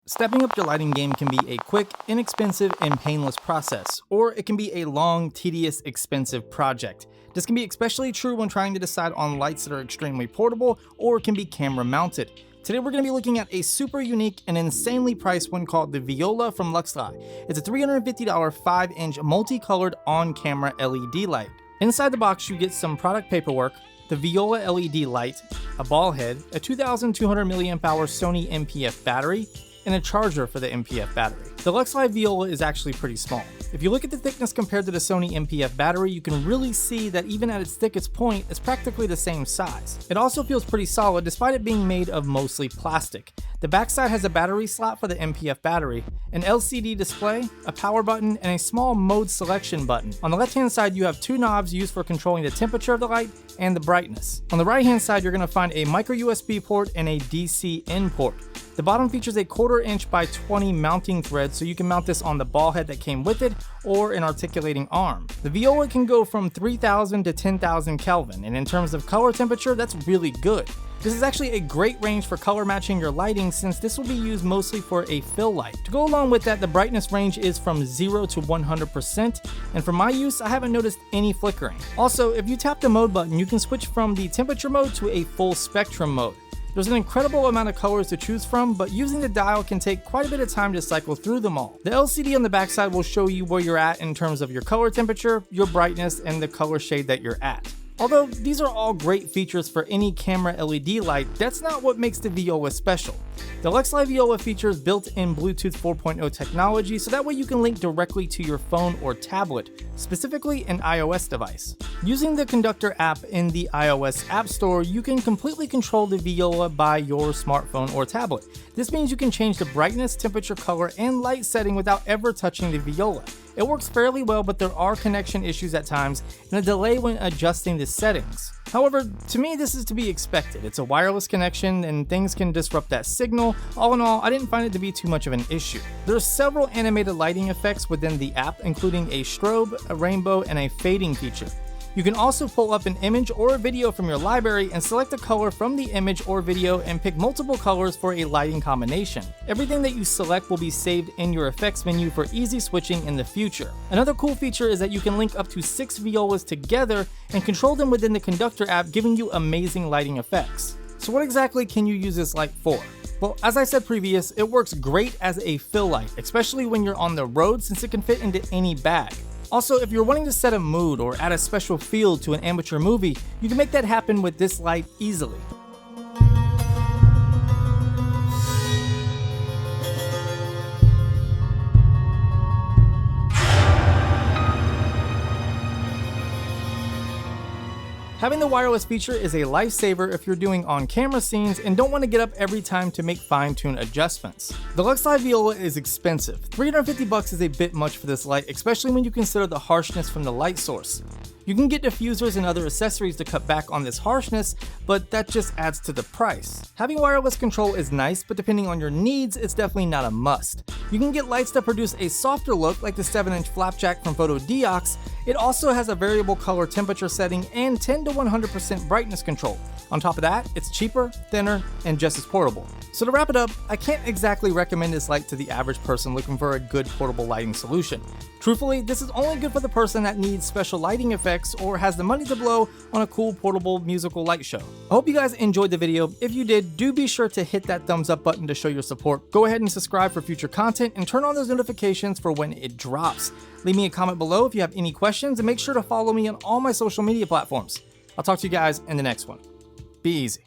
Stepping up your lighting game can be a quick, inexpensive, and painless process, or it can be a long, tedious, expensive project. This can be especially true when trying to decide on lights that are extremely portable or can be camera mounted. Today we're going to be looking at a super unique and insanely priced one called the Viola from Luxli. It's a $350 5-inch multicolored on-camera LED light. Inside the box you get some product paperwork, the Viola LED light, a ball head, a 2200 mAh Sony MPF battery, and a charger for the MPF battery. The Luxli Viola is actually pretty small. If you look at the thickness compared to the Sony MPF battery, you can really see that even at its thickest point, it's practically the same size. It also feels pretty solid despite it being made of mostly plastic. The backside has a battery slot for the MPF battery, an LCD display, a power button, and a small mode selection button. On the left hand side, you have two knobs used for controlling the temperature of the light and the brightness. On the right hand side, you're going to find a micro USB port and a DC in port. The bottom features a 1/4 inch by 20 mounting thread, so you can mount this on the ball head that came with it or an articulating arm. The Viola can go from 3000 to 10,000 Kelvin, and in terms of color temperature, that's really good. This is actually a great range for color matching your lighting since this will be used mostly for a fill light. To go along with that, the brightness range is from 0 to 100%, and for my use, I haven't noticed any flickering. Also, if you tap the mode button, you can switch from the temperature mode to a full spectrum mode. There's an incredible amount of colors to choose from, but using the dial can take quite a bit of time to cycle through them all. The LCD on the backside will show you where you're at in terms of your color temperature, your brightness, and the color shade that you're at. Although these are all great features for any camera LED light, that's not what makes the Viola special. The Luxli Viola features built-in Bluetooth 4.0 technology, so that way you can link directly to your phone or tablet, specifically an iOS device. Using the Conductor app in the iOS App Store, you can completely control the Viola by your smartphone or tablet. This means you can change the brightness, temperature, color, and light setting without ever touching the Viola. It works fairly well, but there are connection issues at times and a delay when adjusting the settings. However, to me this is to be expected. It's a wireless connection and things can disrupt that signal. All in all, I didn't find it to be too much of an issue. There are several animated lighting effects within the app, including a strobe, a rainbow, and a fading feature. You can also pull up an image or a video from your library and select a color from the image or video and pick multiple colors for a lighting combination. Everything that you select will be saved in your effects menu for easy switching in the future. Another cool feature is that you can link up to 6 violas together and control them within the Conductor app, giving you amazing lighting effects. So what exactly can you use this light for? Well, as I said previous, it works great as a fill light, especially when you're on the road since it can fit into any bag. Also, if you're wanting to set a mood or add a special feel to an amateur movie, you can make that happen with this light easily. Having the wireless feature is a lifesaver if you're doing on-camera scenes and don't want to get up every time to make fine-tune adjustments. The Luxli Viola is expensive. $350 is a bit much for this light, especially when you consider the harshness from the light source. You can get diffusers and other accessories to cut back on this harshness, but that just adds to the price. Having wireless control is nice, but depending on your needs, it's definitely not a must. You can get lights that produce a softer look like the 7-inch Flapjack from Photodiox. It also has a variable color temperature setting and 10 to 100% brightness control. On top of that, it's cheaper, thinner, and just as portable. So to wrap it up, I can't exactly recommend this light to the average person looking for a good portable lighting solution. Truthfully, this is only good for the person that needs special lighting effects or has the money to blow on a cool portable musical light show. I hope you guys enjoyed the video. If you did, do be sure to hit that thumbs up button to show your support. Go ahead and subscribe for future content and turn on those notifications for when it drops. Leave me a comment below if you have any questions and make sure to follow me on all my social media platforms. I'll talk to you guys in the next one. Be easy.